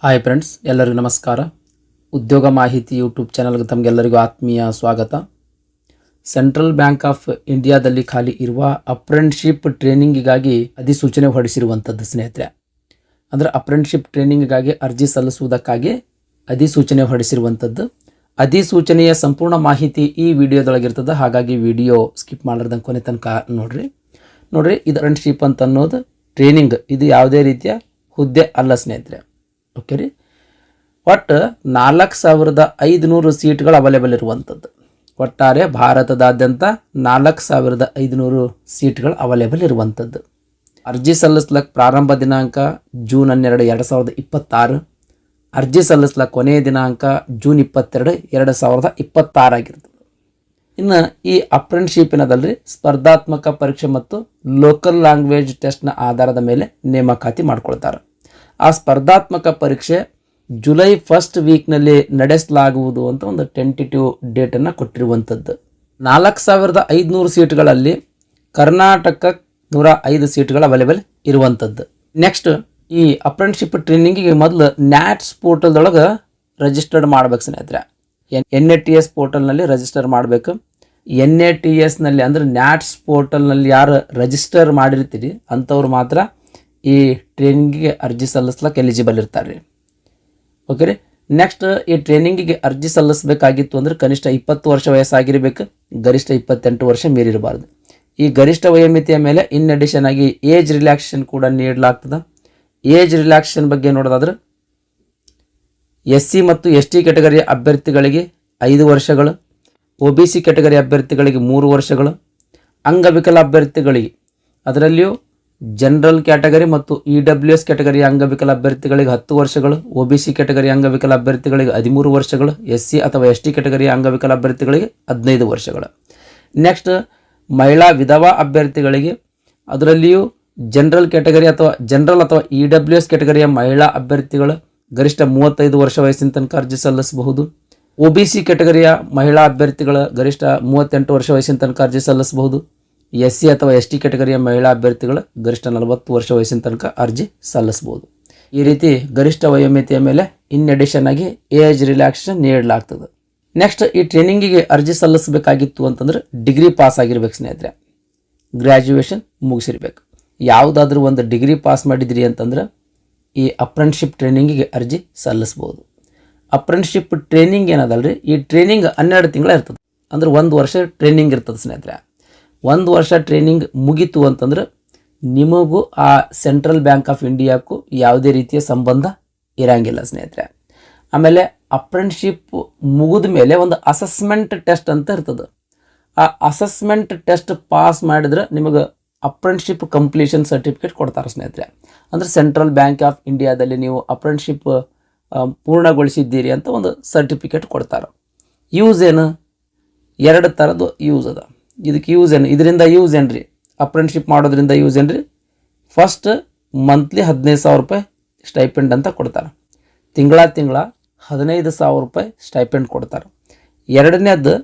Hi friends, ಎಲ್ಲರಿಗೂ ನಮಸ್ಕಾರ. ಉದ್ಯೋಗ ಮಾಹಿತಿ ಯೂಟ್ಯೂಬ್ ಚಾನಲ್ಗೆ ತಮಗೆಲ್ಲರಿಗೂ ಆತ್ಮೀಯ ಸ್ವಾಗತ. ಸೆಂಟ್ರಲ್ ಬ್ಯಾಂಕ್ ಆಫ್ ಇಂಡಿಯಾದಲ್ಲಿ ಖಾಲಿ ಇರುವ ಅಪ್ರೆಂಟಿಸ್ಶಿಪ್ ಟ್ರೈನಿಂಗಿಗಾಗಿ ಅಧಿಸೂಚನೆ ಹೊರಡಿಸಿರುವಂಥದ್ದು ಸ್ನೇಹಿತರೆ. ಅಂದರೆ ಅಪ್ರೆಂಟಿಸ್ಶಿಪ್ ಟ್ರೈನಿಂಗಿಗಾಗಿ ಅರ್ಜಿ ಸಲ್ಲಿಸುವುದಕ್ಕಾಗಿ ಅಧಿಸೂಚನೆ ಹೊರಡಿಸಿರುವಂಥದ್ದು. ಅಧಿಸೂಚನೆಯ ಸಂಪೂರ್ಣ ಮಾಹಿತಿ ಈ ವಿಡಿಯೋದೊಳಗಿರ್ತದೆ. ಹಾಗಾಗಿ ವಿಡಿಯೋ ಸ್ಕಿಪ್ ಮಾಡಲಾರ್ದಂಗೆ ಕೊನೆ ತನಕ ನೋಡ್ರಿ. ಇದು ಅಪ್ರೆಂಟಿಸ್ಶಿಪ್ ಅಂತ ಅನ್ನೋದು ಟ್ರೈನಿಂಗ್, ಇದು ಯಾವುದೇ ರೀತಿಯ ಹುದ್ದೆ ಅಲ್ಲ ಸ್ನೇಹಿತರೆ. ಓಕೆ ರೀ. ಒಟ್ಟು 4500 ಸೀಟ್ಗಳು ಅವೈಲೇಬಲ್ ಇರುವಂಥದ್ದು. ಒಟ್ಟಾರೆ ಭಾರತದಾದ್ಯಂತ 4500 ಸೀಟ್ಗಳು ಅವೈಲೇಬಲ್ ಇರುವಂಥದ್ದು. ಅರ್ಜಿ ಸಲ್ಲಿಸ್ಲಕ್ಕೆ ಪ್ರಾರಂಭ ದಿನಾಂಕ ಜೂನ್ 12, 2026. ಅರ್ಜಿ ಸಲ್ಲಿಸ್ಲಕ್ಕೆ ಕೊನೆಯ ದಿನಾಂಕ ಜೂನ್ 22, 2026 ಆಗಿರ್ತದೆ. ಇನ್ನು ಈ ಅಪ್ರೆಂಟಿಸ್ಶಿಪ್ನದಲ್ಲಿ ಸ್ಪರ್ಧಾತ್ಮಕ ಪರೀಕ್ಷೆ ಮತ್ತು ಲೋಕಲ್ ಲ್ಯಾಂಗ್ವೇಜ್ ಟೆಸ್ಟ್ನ ಆಧಾರದ ಮೇಲೆ ನೇಮಕಾತಿ ಮಾಡ್ಕೊಳ್ತಾರೆ. ಆ ಸ್ಪರ್ಧಾತ್ಮಕ ಪರೀಕ್ಷೆ ಜುಲೈ 1st ವೀಕ್ನಲ್ಲಿ ನಡೆಸಲಾಗುವುದು ಅಂತ ಒಂದು ಟೆಂಟೇಟಿವ್ ಡೇಟನ್ನು ಕೊಟ್ಟಿರುವಂಥದ್ದು. 4500 ಸೀಟ್ಗಳಲ್ಲಿ ಕರ್ನಾಟಕ 105 ಸೀಟ್ಗಳು ಅವೈಲೇಬಲ್ ಇರುವಂಥದ್ದು. ನೆಕ್ಸ್ಟ್, ಈ ಅಪ್ರೆಂಟಿಸ್ಶಿಪ್ ಟ್ರೈನಿಂಗಿಗೆ ಮೊದಲು ನ್ಯಾಟ್ಸ್ ಪೋರ್ಟಲ್ದೊಳಗೆ ರಿಜಿಸ್ಟರ್ಡ್ ಮಾಡ್ಬೇಕು ಸ್ನೇಹಿತರೆ. NATS ಪೋರ್ಟಲ್ನಲ್ಲಿ ರಿಜಿಸ್ಟರ್ ಮಾಡಬೇಕು. NATSನಲ್ಲಿ ಅಂದರೆ ನ್ಯಾಟ್ಸ್ ಪೋರ್ಟಲ್ನಲ್ಲಿ ಯಾರು ರಿಜಿಸ್ಟರ್ ಮಾಡಿರ್ತೀರಿ ಅಂಥವ್ರು ಮಾತ್ರ ಈ ಟ್ರೈನಿಂಗಿಗೆ ಅರ್ಜಿ ಸಲ್ಲಿಸ್ಲಿಕ್ಕೆ ಎಲಿಜಿಬಲ್ ಇರ್ತಾರೆ ರೀ. ಓಕೆ ರೀ. ನೆಕ್ಸ್ಟ್, ಈ ಟ್ರೈನಿಂಗಿಗೆ ಅರ್ಜಿ ಸಲ್ಲಿಸಬೇಕಾಗಿತ್ತು ಅಂದರೆ ಕನಿಷ್ಠ 20 ವರ್ಷ ವಯಸ್ಸಾಗಿರಬೇಕು, ಗರಿಷ್ಠ 28 ವರ್ಷ ಮೀರಿರಬಾರ್ದು. ಈ ಗರಿಷ್ಠ ವಯೋಮಿತಿಯ ಮೇಲೆ ಇನ್ ಅಡಿಷನ್ ಆಗಿ ಏಜ್ ರಿಲ್ಯಾಕ್ಸೇಷನ್ ಕೂಡ ನೀಡಲಾಗ್ತದೆ. ಏಜ್ ರಿಲ್ಯಾಕ್ಸೇಷನ್ ಬಗ್ಗೆ ನೋಡೋದಾದ್ರೆ SC ಮತ್ತು ST ಕ್ಯಾಟಗರಿಯ ಅಭ್ಯರ್ಥಿಗಳಿಗೆ 5 ವರ್ಷಗಳು, OBC ಕ್ಯಾಟಗರಿ ಅಭ್ಯರ್ಥಿಗಳಿಗೆ 3 ವರ್ಷಗಳು, ಅಂಗವಿಕಲ ಅಭ್ಯರ್ಥಿಗಳಿಗೆ ಅದರಲ್ಲಿಯೂ ಜನರಲ್ ಕ್ಯಾಟಗರಿ ಮತ್ತು EWS ಕ್ಯಾಟಗರಿಯ ಅಂಗವಿಕಲ ಅಭ್ಯರ್ಥಿಗಳಿಗೆ 10 ವರ್ಷಗಳು, OBC ಕ್ಯಾಟಗರಿಯ ಅಂಗವಿಕಲ ಅಭ್ಯರ್ಥಿಗಳಿಗೆ 13 ವರ್ಷಗಳು, SC ಅಥವಾ ST ಕ್ಯಾಟಗರಿಯ ಅಂಗವಿಕಲ ಅಭ್ಯರ್ಥಿಗಳಿಗೆ 15 ವರ್ಷಗಳು. ನೆಕ್ಸ್ಟ್, ಮಹಿಳಾ ವಿಧವಾ ಅಭ್ಯರ್ಥಿಗಳಿಗೆ ಅದರಲ್ಲಿಯೂ ಜನರಲ್ ಕ್ಯಾಟಗರಿ ಅಥವಾ EWS ಕ್ಯಾಟಗರಿಯ ಮಹಿಳಾ ಅಭ್ಯರ್ಥಿಗಳು ಗರಿಷ್ಠ 35 ವರ್ಷ ವಯಸ್ಸಿನ ತನಕ ಅರ್ಜಿ ಸಲ್ಲಿಸಬಹುದು. OBC ಕ್ಯಾಟಗರಿಯ ಮಹಿಳಾ ಅಭ್ಯರ್ಥಿಗಳ ಗರಿಷ್ಠ 38 ವರ್ಷ ವಯಸ್ಸಿನ ತನಕ ಅರ್ಜಿ ಸಲ್ಲಿಸಬಹುದು. SC ಅಥವಾ ST ಕ್ಯಾಟಗರಿಯ ಮಹಿಳಾ ಅಭ್ಯರ್ಥಿಗಳು ಗರಿಷ್ಠ 40 ವರ್ಷ ವಯಸ್ಸಿನ ತನಕ ಅರ್ಜಿ ಸಲ್ಲಿಸಬಹುದು. ಈ ರೀತಿ ಗರಿಷ್ಠ ವಯೋಮಿತಿಯ ಮೇಲೆ ಇನ್ ಅಡಿಷನ್ ಆಗಿ ಏಜ್ ರಿಲ್ಯಾಕ್ಸೇಷನ್ ನೀಡಲಾಗ್ತದೆ. ನೆಕ್ಸ್ಟ್, ಈ ಟ್ರೈನಿಂಗಿಗೆ ಅರ್ಜಿ ಸಲ್ಲಿಸಬೇಕಾಗಿತ್ತು ಅಂತಂದ್ರೆ ಡಿಗ್ರಿ ಪಾಸ್ ಆಗಿರ್ಬೇಕು ಸ್ನೇಹಿತರೆ. ಗ್ರ್ಯಾಜುಯೇಷನ್ ಮುಗಿಸಿರ್ಬೇಕು. ಯಾವುದಾದ್ರೂ ಒಂದು ಡಿಗ್ರಿ ಪಾಸ್ ಮಾಡಿದ್ರಿ ಅಂತಂದ್ರೆ ಈ ಅಪ್ರೆಂಟಿಸ್ಶಿಪ್ ಟ್ರೈನಿಂಗಿಗೆ ಅರ್ಜಿ ಸಲ್ಲಿಸ್ಬೋದು. ಅಪ್ರೆಂಟಿಸ್ಶಿಪ್ ಟ್ರೈನಿಂಗ್ ಏನದಲ್ರಿ, ಈ ಟ್ರೈನಿಂಗ್ 12 ತಿಂಗಳ ಇರ್ತದೆ. ಅಂದ್ರೆ 1 ವರ್ಷ ಟ್ರೈನಿಂಗ್ ಇರ್ತದೆ ಸ್ನೇಹಿತರೆ. 1 ವರ್ಷ ಟ್ರೈನಿಂಗ್ ಮುಗೀತು ಅಂತಂದ್ರೆ ನಿಮಗೂ ಆ ಸೆಂಟ್ರಲ್ ಬ್ಯಾಂಕ್ ಆಫ್ ಇಂಡಿಯಾಕ್ಕೂ ಯಾವುದೇ ರೀತಿಯ ಸಂಬಂಧ ಇರಂಗಿಲ್ಲ ಸ್ನೇಹಿತರೆ. ಆಮೇಲೆ ಅಪ್ರೆಂಟಿಸ್ಶಿಪ್ ಮುಗಿದ ಮೇಲೆ ಒಂದು ಅಸೆಸ್ಮೆಂಟ್ ಟೆಸ್ಟ್ ಅಂತ ಇರ್ತದೆ. ಆ ಅಸೆಸ್ಮೆಂಟ್ ಟೆಸ್ಟ್ ಪಾಸ್ ಮಾಡಿದ್ರೆ ನಿಮಗೆ ಅಪ್ರೆಂಟಿಸ್ಶಿಪ್ ಕಂಪ್ಲೀಷನ್ ಸರ್ಟಿಫಿಕೇಟ್ ಕೊಡ್ತಾರೆ ಸ್ನೇಹಿತರೆ. ಅಂದರೆ ಸೆಂಟ್ರಲ್ ಬ್ಯಾಂಕ್ ಆಫ್ ಇಂಡಿಯಾದಲ್ಲಿ ನೀವು ಅಪ್ರೆಂಟಿಸ್ಶಿಪ್ ಪೂರ್ಣಗೊಳಿಸಿದ್ದೀರಿ ಅಂತ ಒಂದು ಸರ್ಟಿಫಿಕೇಟ್ ಕೊಡ್ತಾರೆ. ಯೂಸ್ ಏನು? 2 ಥರದ್ದು ಯೂಸ್ ಅದ. ಇದಕ್ಕೆ ಯೂಸ್ ಏನು? ಇದರಿಂದ ಯೂಸ್ ಏನು ರೀ? ಅಪ್ರೆಂಟಿಸ್ಶಿಪ್ ಮಾಡೋದ್ರಿಂದ ಯೂಸ್ ಏನು ರೀ? ಫಸ್ಟ್ ಮಂತ್ಲಿ 15,000 ರೂಪಾಯಿ ಸ್ಟೈಪೆಂಡ್ ಅಂತ ಕೊಡ್ತಾರೆ. ತಿಂಗಳ 15,000 ರೂಪಾಯಿ ಸ್ಟೈಪೆಂಡ್ ಕೊಡ್ತಾರೆ. ಎರಡನೇದು,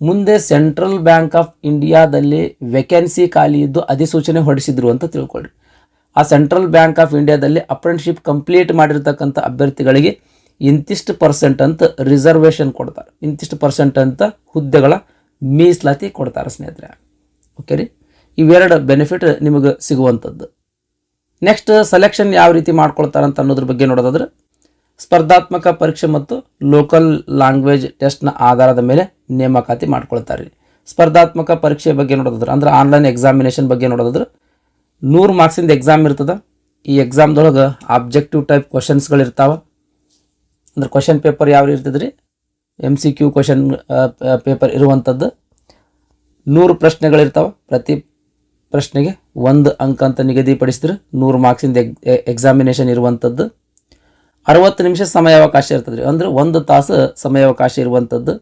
ಮುಂದೆ ಸೆಂಟ್ರಲ್ ಬ್ಯಾಂಕ್ ಆಫ್ ಇಂಡಿಯಾದಲ್ಲಿ ವೇಕೆನ್ಸಿ ಖಾಲಿ ಇದ್ದು ಅಧಿಸೂಚನೆ ಹೊರಡಿಸಿದ್ರು ಅಂತ ತಿಳ್ಕೊಳ್ಳಿ. ಆ ಸೆಂಟ್ರಲ್ ಬ್ಯಾಂಕ್ ಆಫ್ ಇಂಡಿಯಾದಲ್ಲಿ ಅಪ್ರೆಂಟಿಸ್ಶಿಪ್ ಕಂಪ್ಲೀಟ್ ಮಾಡಿರ್ತಕ್ಕಂಥ ಅಭ್ಯರ್ಥಿಗಳಿಗೆ ಇಂತಿಷ್ಟು % ಅಂತ ರಿಸರ್ವೇಷನ್ ಕೊಡ್ತಾರೆ. ಇಂತಿಷ್ಟು % ಅಂತ ಹುದ್ದೆಗಳ ಮೀಸಲಾತಿ ಕೊಡ್ತಾರೆ ಸ್ನೇಹಿತರೆ. ಓಕೆ ರೀ. ಇವೆರಡು ಬೆನಿಫಿಟ್ ನಿಮಗೆ ಸಿಗುವಂಥದ್ದು. ನೆಕ್ಸ್ಟ್, ಸೆಲೆಕ್ಷನ್ ಯಾವ ರೀತಿ ಮಾಡ್ಕೊಳ್ತಾರೆ ಅಂತ ಅನ್ನೋದ್ರ ಬಗ್ಗೆ ನೋಡೋದಾದ್ರೆ ಸ್ಪರ್ಧಾತ್ಮಕ ಪರೀಕ್ಷೆ ಮತ್ತು ಲೋಕಲ್ ಲ್ಯಾಂಗ್ವೇಜ್ ಟೆಸ್ಟ್ನ ಆಧಾರದ ಮೇಲೆ ನೇಮಕಾತಿ ಮಾಡ್ಕೊಳ್ತಾರೆ. ಸ್ಪರ್ಧಾತ್ಮಕ ಪರೀಕ್ಷೆ ಬಗ್ಗೆ ನೋಡೋದಾದ್ರೆ ಅಂದ್ರೆ ಆನ್ಲೈನ್ ಎಕ್ಸಾಮಿನೇಷನ್ ಬಗ್ಗೆ ನೋಡೋದಾದ್ರೆ 100 ಮಾರ್ಕ್ಸಿಂದ ಎಕ್ಸಾಮ್ ಇರ್ತದೆ. ಈ ಎಕ್ಸಾಮ್ದೊಳಗೆ ಆಬ್ಜೆಕ್ಟಿವ್ ಟೈಪ್ ಕ್ವಶನ್ಸ್ಗಳಿರ್ತಾವೆ. ಅಂದ್ರೆ ಕ್ವಶನ್ ಪೇಪರ್ ಯಾವ ಇರ್ತದೆ ರೀ? MCQ ಕ್ವಶನ್ ಪೇಪರ್ ಇರುವಂಥದ್ದು. 100 ಪ್ರಶ್ನೆಗಳಿರ್ತಾವೆ. ಪ್ರತಿ ಪ್ರಶ್ನೆಗೆ 1 ಅಂಕ ಅಂತ ನಿಗದಿಪಡಿಸಿದ್ರೆ 100 ಮಾರ್ಕ್ಸಿಂದ ಎಕ್ಸಾಮಿನೇಷನ್ ಇರುವಂಥದ್ದು. 60 ನಿಮಿಷ ಸಮಯಾವಕಾಶ ಇರ್ತದೆ ರೀ. ಅಂದರೆ 1 ತಾಸು ಸಮಯಾವಕಾಶ ಇರುವಂಥದ್ದು.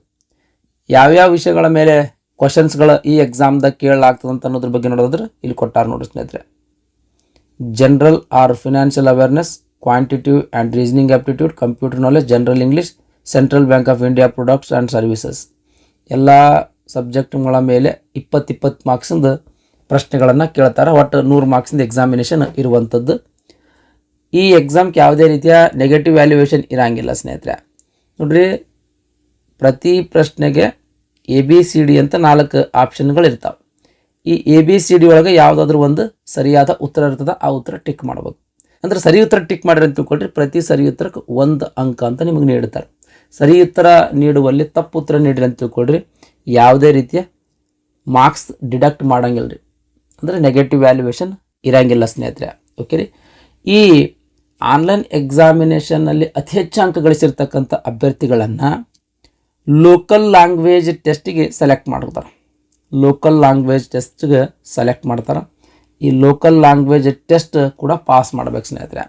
ಯಾವ್ಯಾವ ವಿಷಯಗಳ ಮೇಲೆ ಕ್ವಶನ್ಸ್ಗಳು ಈ ಎಕ್ಸಾಮ್ದಾಗ ಕೇಳಲಾಗ್ತದೆ ಅಂತ ಅನ್ನೋದ್ರ ಬಗ್ಗೆ ನೋಡೋದ್ರೆ ಇಲ್ಲಿ ಕೊಟ್ಟಾರೆ ನೋಡಿ ಸ್ನೇಹಿತರೆ. General or financial awareness, quantitative and reasoning aptitude, computer knowledge, general English, Central Bank of India products and services. ಎಲ್ಲ ಸಬ್ಜೆಕ್ಟ್ಗಳ ಮೇಲೆ 20 ಮಾರ್ಕ್ಸಿಂದ ಪ್ರಶ್ನೆಗಳನ್ನು ಕೇಳ್ತಾರೆ. ಒಟ್ಟು 100 ಮಾರ್ಕ್ಸಿಂದ ಎಕ್ಸಾಮಿನೇಷನ್ ಇರುವಂಥದ್ದು. ಈ ಎಕ್ಸಾಮ್ಗೆ ಯಾವುದೇ ರೀತಿಯ ನೆಗೆಟಿವ್ ವ್ಯಾಲ್ಯೂಯೇಷನ್ ಇರೋಂಗಿಲ್ಲ ಸ್ನೇಹಿತರೆ. ನೋಡ್ರಿ, ಪ್ರತಿ ಪ್ರಶ್ನೆಗೆ ABCD ಅಂತ 4 ಆಪ್ಷನ್ಗಳು ಇರ್ತಾವೆ. ಈ ABCD ಒಳಗೆ ಯಾವುದಾದ್ರೂ ಒಂದು ಸರಿಯಾದ ಉತ್ತರ ಇರ್ತದೆ, ಆ ಉತ್ತರ ಟಿಕ್ ಮಾಡ್ಬೇಕು. ಅಂದರೆ ಸರಿ ಉತ್ತರ ಟಿಕ್ ಮಾಡಿರಿ ಅಂತ ತಿಳ್ಕೊಳ್ರಿ, ಪ್ರತಿ ಸರಿ ಉತ್ತರಕ್ಕೆ 1 ಅಂಕ ಅಂತ ನಿಮಗೆ ನೀಡ್ತಾರೆ. ಸರಿ ಉತ್ತರ ನೀಡುವಲ್ಲಿ ತಪ್ಪು ಉತ್ತರ ನೀಡಿರಿ ಅಂತ ತಿಳ್ಕೊಳ್ರಿ, ಯಾವುದೇ ರೀತಿಯ ಮಾರ್ಕ್ಸ್ ಡಿಡಕ್ಟ್ ಮಾಡಂಗಿಲ್ಲ ರೀ, ಅಂದರೆ ನೆಗೆಟಿವ್ ವ್ಯಾಲ್ಯೂಯೇಷನ್ ಇರೋಂಗಿಲ್ಲ ಸ್ನೇಹಿತರೆ. ಓಕೆ ರೀ. ಈ ಆನ್ಲೈನ್ ಎಕ್ಸಾಮಿನೇಷನ್ನಲ್ಲಿ ಅತಿ ಹೆಚ್ಚು ಅಂಕ ಗಳಿಸಿರ್ತಕ್ಕಂಥ ಅಭ್ಯರ್ಥಿಗಳನ್ನು ಲೋಕಲ್ ಲ್ಯಾಂಗ್ವೇಜ್ ಟೆಸ್ಟಿಗೆ ಸೆಲೆಕ್ಟ್ ಮಾಡ್ತಾರೆ. ಲೋಕಲ್ ಲ್ಯಾಂಗ್ವೇಜ್ ಟೆಸ್ಟ್ಗೆ ಸೆಲೆಕ್ಟ್ ಮಾಡ್ತಾರೆ. ಈ ಲೋಕಲ್ ಲ್ಯಾಂಗ್ವೇಜ್ ಟೆಸ್ಟ್ ಕೂಡ ಪಾಸ್ ಮಾಡ್ಬೇಕು ಸ್ನೇಹಿತರೆ.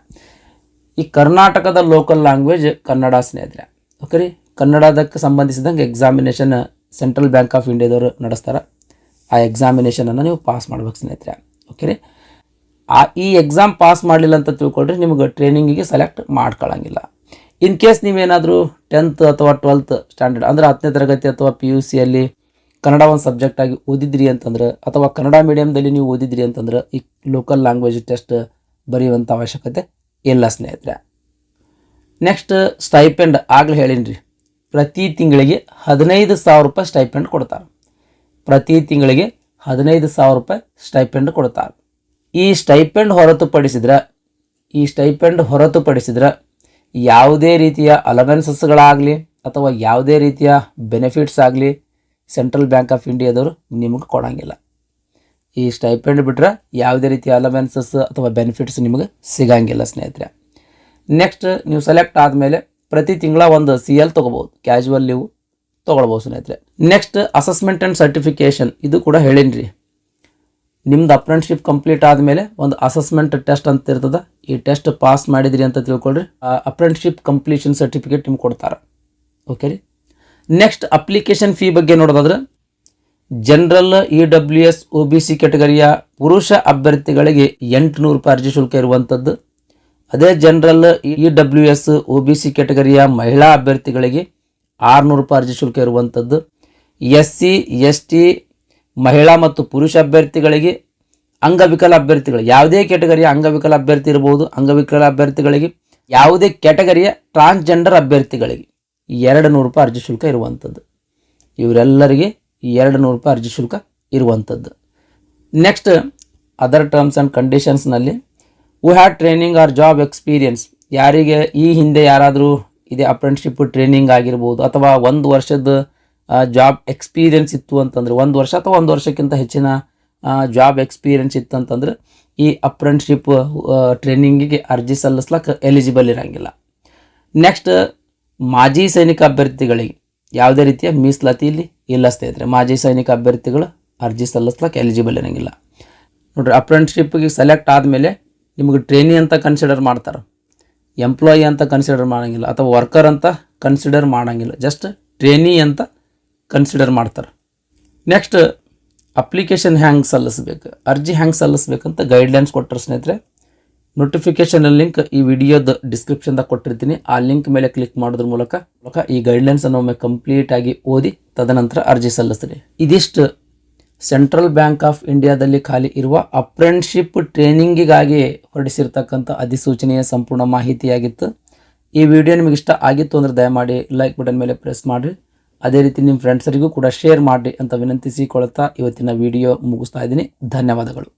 ಈ ಕರ್ನಾಟಕದ ಲೋಕಲ್ ಲ್ಯಾಂಗ್ವೇಜ್ ಕನ್ನಡ ಸ್ನೇಹಿತರೆ. ಓಕೆ ರೀ. ಕನ್ನಡದಕ್ಕೆ ಸಂಬಂಧಿಸಿದಂಗೆ ಎಕ್ಸಾಮಿನೇಷನ್ ಸೆಂಟ್ರಲ್ ಬ್ಯಾಂಕ್ ಆಫ್ ಇಂಡಿಯಾದವರು ನಡೆಸ್ತಾರೆ. ಆ ಎಕ್ಸಾಮಿನೇಷನನ್ನು ನೀವು ಪಾಸ್ ಮಾಡ್ಬೇಕು ಸ್ನೇಹಿತರೆ. ಓಕೆ ರೀ. ಈ ಎಕ್ಸಾಮ್ ಪಾಸ್ ಮಾಡಲಿಲ್ಲ ಅಂತ ತಿಳ್ಕೊಳ್ರಿ, ನಿಮಗೆ ಟ್ರೈನಿಂಗಿಗೆ ಸೆಲೆಕ್ಟ್ ಮಾಡ್ಕೊಳ್ಳಂಗಿಲ್ಲ. ಇನ್ ಕೇಸ್ ನೀವೇನಾದರೂ 10th ಅಥವಾ 12th ಸ್ಟ್ಯಾಂಡರ್ಡ್ ಅಂದರೆ 10ನೇ ತರಗತಿ ಅಥವಾ PUCಯಲ್ಲಿ ಕನ್ನಡ ಒಂದು ಸಬ್ಜೆಕ್ಟ್ ಆಗಿ ಓದಿದ್ರಿ ಅಂತಂದ್ರೆ, ಅಥವಾ ಕನ್ನಡ ಮೀಡಿಯಮ್ದಲ್ಲಿ ನೀವು ಓದಿದ್ರಿ ಅಂತಂದ್ರೆ ಈ ಲೋಕಲ್ ಲ್ಯಾಂಗ್ವೇಜ್ ಟೆಸ್ಟ್ ಬರೆಯುವಂಥ ಅವಶ್ಯಕತೆ ಇಲ್ಲ ಸ್ನೇಹಿತರೆ. ನೆಕ್ಸ್ಟ್ ಸ್ಟೈಪೆಂಡ್ ಆಗಲೇ ಹೇಳಿನ್ರಿ, ಪ್ರತಿ ತಿಂಗಳಿಗೆ 15,000 ರೂಪಾಯಿ ಸ್ಟೈಪೆಂಡ್ ಕೊಡ್ತಾರೆ. ಪ್ರತಿ ತಿಂಗಳಿಗೆ 15,000 ರೂಪಾಯಿ ಸ್ಟೈಪೆಂಡ್ ಕೊಡ್ತಾರೆ. ಈ ಸ್ಟೈಪೆಂಡ್ ಹೊರತುಪಡಿಸಿದ್ರೆ ಯಾವುದೇ ರೀತಿಯ ಅಲವೆನ್ಸಸ್ಗಳಾಗಲಿ ಅಥವಾ ಯಾವುದೇ ರೀತಿಯ ಬೆನಿಫಿಟ್ಸ್ ಆಗಲಿ ಸೆಂಟ್ರಲ್ ಬ್ಯಾಂಕ್ ಆಫ್ ಇಂಡಿಯಾದವರು ನಿಮಗೆ ಕೊಡೋಂಗಿಲ್ಲ. ಈ ಸ್ಟೈಪೆಂಡ್ ಬಿಟ್ಟರೆ ಯಾವುದೇ ರೀತಿಯ ಅಲವೆನ್ಸಸ್ ಅಥವಾ ಬೆನಿಫಿಟ್ಸ್ ನಿಮಗೆ ಸಿಗೋಂಗಿಲ್ಲ ಸ್ನೇಹಿತರೆ. ನೆಕ್ಸ್ಟ್ ನೀವು ಸೆಲೆಕ್ಟ್ ಆದಮೇಲೆ ಪ್ರತಿ ತಿಂಗಳ ಒಂದು CL ತೊಗೋಬೋದು, ಕ್ಯಾಶುವಲ್ ಲೀವ್ ತೊಗೊಳ್ಬೋದು ಸ್ನೇಹಿತರೆ. ನೆಕ್ಸ್ಟ್ ಅಸೆಸ್ಮೆಂಟ್ ಆ್ಯಂಡ್ ಸರ್ಟಿಫಿಕೇಷನ್, ಇದು ಕೂಡ ಹೇಳಿನ್ರಿ. ನಿಮ್ದು ಅಪ್ರೆಂಟಿಸ್ಶಿಪ್ ಕಂಪ್ಲೀಟ್ ಆದಮೇಲೆ ಒಂದು ಅಸೆಸ್ಮೆಂಟ್ ಟೆಸ್ಟ್ ಅಂತ ಇರ್ತದೆ. ಈ ಟೆಸ್ಟ್ ಪಾಸ್ ಮಾಡಿದ್ರಿ ಅಂತ ತಿಳ್ಕೊಳ್ರಿ, ಅಪ್ರೆಂಟಿಸ್ಶಿಪ್ ಕಂಪ್ಲೀಷನ್ ಸರ್ಟಿಫಿಕೇಟ್ ನಿಮ್ಗೆ ಕೊಡ್ತಾರೆ. ಓಕೆ ರೀ. ನೆಕ್ಸ್ಟ್ ಅಪ್ಲಿಕೇಶನ್ ಫೀ ಬಗ್ಗೆ ನೋಡೋದಾದ್ರೆ, ಜನರಲ್ EWS OBC ಕ್ಯಾಟಗರಿಯ ಪುರುಷ ಅಭ್ಯರ್ಥಿಗಳಿಗೆ 800 ರೂಪಾಯಿ ಅರ್ಜಿ ಶುಲ್ಕ ಇರುವಂಥದ್ದು. ಅದೇ ಜನರಲ್ EWS OBC ಕ್ಯಾಟಗರಿಯ ಮಹಿಳಾ ಅಭ್ಯರ್ಥಿಗಳಿಗೆ 600 ರೂಪಾಯಿ ಅರ್ಜಿ ಶುಲ್ಕ ಇರುವಂಥದ್ದು. SC ST ಮಹಿಳಾ ಮತ್ತು ಪುರುಷ ಅಭ್ಯರ್ಥಿಗಳಿಗೆ, ಅಂಗವಿಕಲ ಅಭ್ಯರ್ಥಿಗಳು ಯಾವುದೇ ಕ್ಯಾಟಗರಿಯ ಅಂಗವಿಕಲ ಅಭ್ಯರ್ಥಿ ಇರ್ಬೋದು, ಅಂಗವಿಕಲ ಅಭ್ಯರ್ಥಿಗಳಿಗೆ, ಯಾವುದೇ ಕ್ಯಾಟಗರಿಯ ಟ್ರಾನ್ಸ್ಜೆಂಡರ್ ಅಭ್ಯರ್ಥಿಗಳಿಗೆ 200 ರೂಪಾಯಿ ಅರ್ಜಿ ಶುಲ್ಕ ಇರುವಂಥದ್ದು. ಇವರೆಲ್ಲರಿಗೆ 200 ರೂಪಾಯಿ ಅರ್ಜಿ ಶುಲ್ಕ ಇರುವಂಥದ್ದು. ನೆಕ್ಸ್ಟ್ ಅದರ್ ಟರ್ಮ್ಸ್ ಆ್ಯಂಡ್ ಕಂಡೀಷನ್ಸ್ನಲ್ಲಿ who had training or job experience, ಯಾರಿಗೆ ಈ ಹಿಂದೆ ಯಾರಾದರೂ ಇದೆ ಅಪ್ರೆಂಟಿಸ್ಶಿಪ್ ಟ್ರೈನಿಂಗ್ ಆಗಿರ್ಬೋದು ಅಥವಾ 1 ವರ್ಷದ ಜಾಬ್ ಎಕ್ಸ್ಪೀರಿಯನ್ಸ್ ಇತ್ತು ಅಂತಂದರೆ, 1 ವರ್ಷ ಅಥವಾ 1 ವರ್ಷಕ್ಕಿಂತ ಹೆಚ್ಚಿನ ಜಾಬ್ ಎಕ್ಸ್ಪೀರಿಯನ್ಸ್ ಇತ್ತು ಅಂತಂದರೆ ಈ ಅಪ್ರೆಂಟಿಸ್ಶಿಪ್ ಟ್ರೈನಿಂಗಿಗೆ ಅರ್ಜಿ ಸಲ್ಲಿಸ್ಲಿಕ್ಕೆ ಎಲಿಜಿಬಲ್ ಇರೋಂಗಿಲ್ಲ. ನೆಕ್ಸ್ಟ್ ಮಾಜಿ ಸೈನಿಕ ಅಭ್ಯರ್ಥಿಗಳಿಗೆ ಯಾವುದೇ ರೀತಿಯ ಮೀಸಲಾತಿ ಇಲ್ಲಿ ಇಲ್ಲ ಸ್ನೇಹಿತರೆ. ಮಾಜಿ ಸೈನಿಕ ಅಭ್ಯರ್ಥಿಗಳು ಅರ್ಜಿ ಸಲ್ಲಿಸ್ಲಿಕ್ಕೆ ಎಲಿಜಿಬಲ್ ಇರೋಂಗಿಲ್ಲ. ನೋಡಿರಿ, ಅಪ್ರೆಂಟಿಸ್ಶಿಪ್ಗೆ ಸೆಲೆಕ್ಟ್ ಆದಮೇಲೆ ನಿಮಗೆ ಟ್ರೈನಿ ಅಂತ ಕನ್ಸಿಡರ್ ಮಾಡ್ತಾರೆ, ಎಂಪ್ಲಾಯಿ ಅಂತ ಕನ್ಸಿಡರ್ ಮಾಡೋಂಗಿಲ್ಲ ಅಥವಾ ವರ್ಕರ್ ಅಂತ ಕನ್ಸಿಡರ್ ಮಾಡೋಂಗಿಲ್ಲ, ಜಸ್ಟ್ ಟ್ರೈನಿ ಅಂತ ಕನ್ಸಿಡರ್ ಮಾಡ್ತಾರೆ. ನೆಕ್ಸ್ಟ್ ಅಪ್ಲಿಕೇಶನ್ ಹ್ಯಾಂಗೆ ಸಲ್ಲಿಸ್ಬೇಕು, ಅರ್ಜಿ ಹ್ಯಾಂಗೆ ಸಲ್ಲಿಸ್ಬೇಕಂತ ಗೈಡ್ಲೈನ್ಸ್ ಕೊಟ್ಟರು ಸ್ನೇಹಿತರೆ. ನೋಟಿಫಿಕೇಷನ್ ಲಿಂಕ್ ಈ ವಿಡಿಯೋದ ಡಿಸ್ಕ್ರಿಪ್ಷನ್ದಾಗ ಕೊಟ್ಟಿರ್ತೀನಿ. ಆ ಲಿಂಕ್ ಮೇಲೆ ಕ್ಲಿಕ್ ಮಾಡೋದ್ರ ಮೂಲಕ ಈ ಗೈಡ್ಲೈನ್ಸನ್ನು ಒಮ್ಮೆ ಕಂಪ್ಲೀಟಾಗಿ ಓದಿ ತದನಂತರ ಅರ್ಜಿ ಸಲ್ಲಿಸ್ತೀನಿ. ಇದಿಷ್ಟು ಸೆಂಟ್ರಲ್ ಬ್ಯಾಂಕ್ ಆಫ್ ಇಂಡಿಯಾದಲ್ಲಿ ಖಾಲಿ ಇರುವ ಅಪ್ರೆಂಟಿಸ್ಶಿಪ್ ಟ್ರೈನಿಂಗಿಗಾಗಿ ಹೊರಡಿಸಿರ್ತಕ್ಕಂಥ ಅಧಿಸೂಚನೆಯ ಸಂಪೂರ್ಣ ಮಾಹಿತಿಯಾಗಿತ್ತು. ಈ ವಿಡಿಯೋ ನಿಮಗೆ ಇಷ್ಟ ಆಗಿತ್ತು ಅಂದರೆ ದಯಮಾಡಿ ಲೈಕ್ ಬಟನ್ ಮೇಲೆ ಪ್ರೆಸ್ ಮಾಡಿರಿ. ಅದೇ ರೀತಿ ನಿಮ್ಮ ಫ್ರೆಂಡ್ಸರಿಗೂ ಕೂಡ ಶೇರ್ ಮಾಡಿ ಅಂತ ವಿನಂತಿಸಿಕೊಳ್ಳುತ್ತಾ ಇವತ್ತಿನ ವಿಡಿಯೋ ಮುಗಿಸ್ತಾ ಇದ್ದೀನಿ. ಧನ್ಯವಾದಗಳು.